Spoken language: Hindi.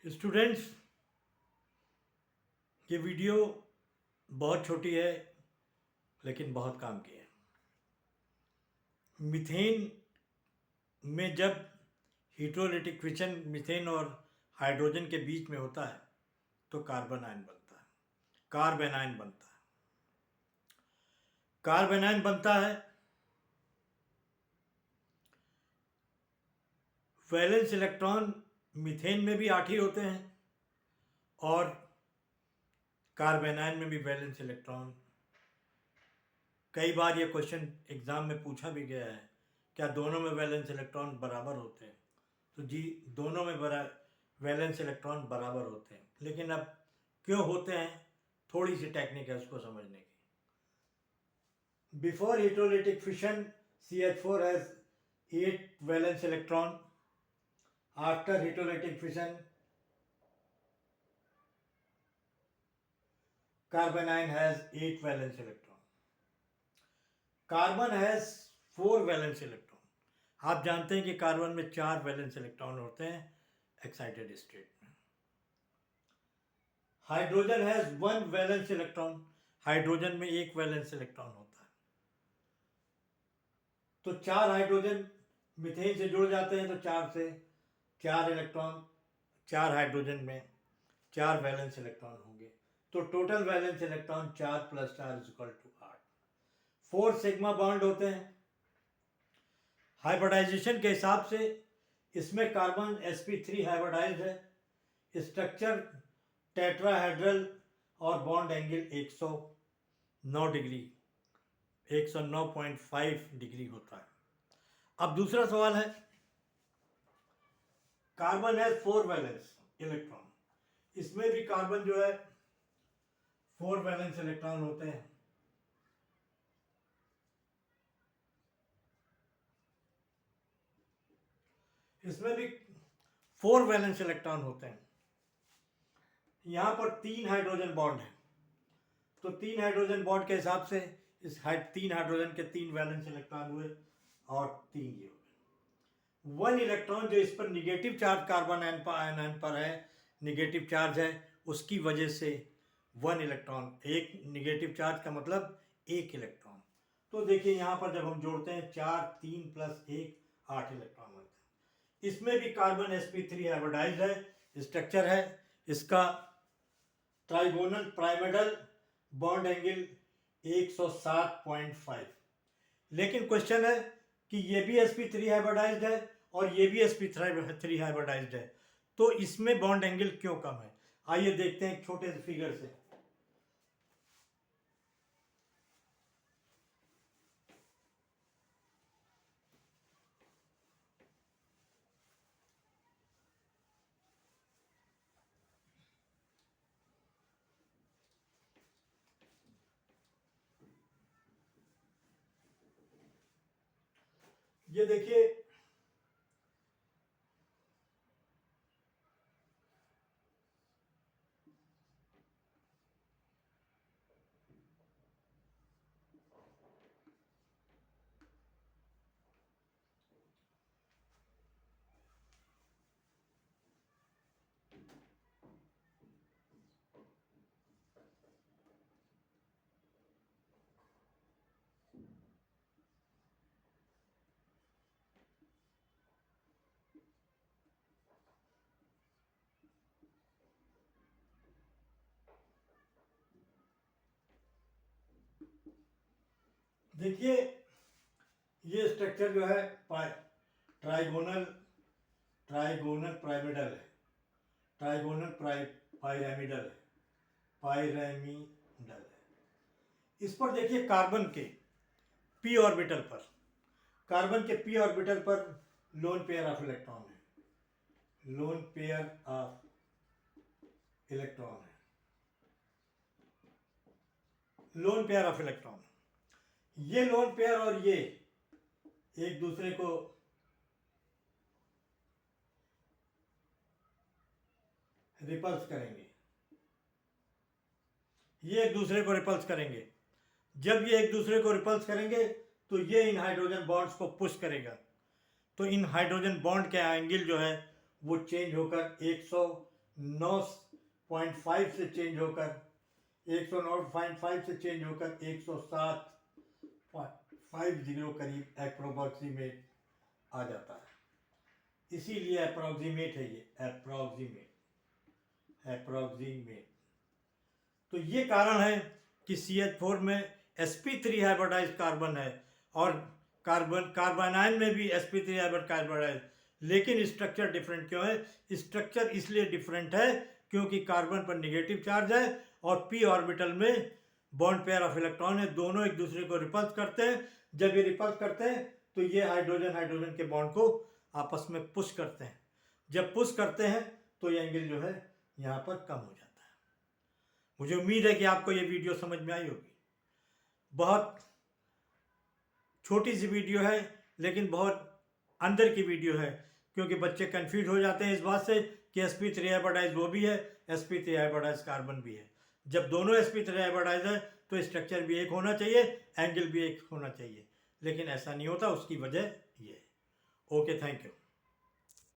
स्टूडेंट्स, ये वीडियो बहुत छोटी है लेकिन बहुत काम की है। मीथेन में जब हीट्रोलिटिक फिशन मीथेन और हाइड्रोजन के बीच में होता है तो कार्बन आयन बनता है, कार्बेनायन बनता है। कार्बेनायन बनता है वैलेंस इलेक्ट्रॉन मीथेन में भी 8 ही होते हैं और कार्बेनायन में भी वैलेंस इलेक्ट्रॉन। कई बार ये क्वेश्चन एग्जाम में पूछा भी गया है, क्या दोनों में वैलेंस इलेक्ट्रॉन बराबर होते हैं? तो जी, दोनों में वैलेंस इलेक्ट्रॉन बराबर होते हैं, लेकिन अब क्यों होते हैं, थोड़ी सी टेक्निक है उसको समझने की। Before heterolytic fission CH4 has 8 valence electron. After heterolytic fission, carbanion has 8 valence electron. कार्बन हैज 4 वैलेंस इलेक्ट्रॉन. आप जानते हैं कि कार्बन में 4 वैलेंस इलेक्ट्रॉन होते हैं एक्साइटेड स्टेट में. Hydrogen has 1 valence electron. Hydrogen में 1 वैलेंस इलेक्ट्रॉन होता है. तो 4 हाइड्रोजन मीथेन से जुड़ जाते हैं, तो 4 से 4 इलेक्ट्रॉन, 4 हाइड्रोजन में 4 वैलेंस इलेक्ट्रॉन होंगे. तो total valence electron 4 + 4 = 8. 4 sigma bond होते हैं. हाइब्रिडाइजेशन के हिसाब से इसमें कार्बन sp3 हाइब्रिडाइज्ड है. स्ट्रक्चर टेट्राहेड्रल और बॉन्ड एंगल 109 डिग्री 109.5 डिग्री होता है. अब दूसरा सवाल है, कार्बन है 4 वैलेंस इलेक्ट्रॉन. इसमें भी कार्बन जो है 4 वैलेंस इलेक्ट्रॉन होते हैं. इसमें भी 4 वैलेंस इलेक्ट्रॉन होते हैं. यहां पर 3 हाइड्रोजन बॉन्ड है, तो 3 हाइड्रोजन बॉन्ड के हिसाब से इस 3 हाइड्रोजन के 3 वैलेंस इलेक्ट्रॉन हुए और 3 ये हुए. 1 इलेक्ट्रॉन जो इस पर निगेटिव चार्ज कार्बन आयन पर है, निगेटिव चार्ज है, उसकी वजह से 1 इलेक्ट्रॉन, एक निगेटिव चार्ज का मतलब 1 इलेक्ट्रॉन. तो देखिए यहां पर जब हम जोड़ते हैं 4, 3 + 1 8 इलेक्ट्रॉन होते हैं. इसमें भी कार्बन sp3 हाइब्रिडाइज्ड है. स्ट्रक्चर है इसका ट्राइगोनल पिरामिडल, बॉन्ड एंगल 107.5. लेकिन क्वेश्चन है कि ये भी sp3 हाइब्रिडाइज्ड है और ये भी sp3 हाइब्रिडाइज्ड है, तो इसमें बॉन्ड एंगल क्यों कम है? आइए देखते हैं एक छोटे से फिगर से. ये देखिए, देखिए ये स्ट्रक्चर जो है ट्राइगोनल ट्राइगोनल पिरामिडल है. ट्राइगोनल पिरामिडल है, पिरामिडल है. इस पर देखिए कार्बन के p ऑर्बिटल पर, कार्बन के p ऑर्बिटल पर लोन पेयर ऑफ इलेक्ट्रॉन है. लोन पेयर ऑफ इलेक्ट्रॉन है. लोन पेयर ऑफ इलेक्ट्रॉन, ये लोन पेयर और ये एक दूसरे को रिपल्स करेंगे. ये एक दूसरे को रिपल्स करेंगे. जब ये एक दूसरे को रिपल्स करेंगे तो ये इन हाइड्रोजन बॉन्ड्स को पुश करेगा. तो इन हाइड्रोजन बॉन्ड के एंगल जो है वो चेंज होकर 9.5 से चेंज होकर 109.5 से चेंज होकर 107.50 करीब अप्रोक्सीमेट आ जाता है। इसीलिए अप्रोक्सीमेट है, ये अप्रोक्सीमेट। तो ये कारण है कि CH4 में sp3 हाइब्रिडाइज कार्बन है और कार्बोनाइन में भी sp3 हाइब्रिड कार्बन है, लेकिन स्ट्रक्चर डिफरेंट क्यों है? स्ट्रक्चर इसलिए डिफरेंट है क्योंकि कार्बन पर निगेटिव चार्ज है और p ऑर्बिटल में बॉन्ड पेयर ऑफ इलेक्ट्रॉन है, दोनों एक दूसरे को रिपल्स करते हैं। जब ये रिपल्स करते हैं तो ये हाइड्रोजन के बॉन्ड को आपस में पुश करते हैं। जब पुश करते हैं तो ये एंगल जो है यहाँ पर कम हो जाता है। मुझे उम्मीद है कि आपको ये वीडियो समझ में आई होगी। बहुत छोटी सी वीडियो है लेकिन बहुत अंदर की वीडियो है, क्योंकि बच्चे कंफ्यूज हो जाते हैं इस बात से कि sp3 हाइब्रिडाइज वो भी है, sp3 हाइब्रिडाइज कार्बन भी है। जब दोनों sp3 हाइब्रिडाइज है तो स्ट्रक्चर भी एक होना चाहिए, एंगल भी एक होना चाहिए, लेकिन ऐसा नहीं होता। उसकी वजह ये है। Okay, thank you.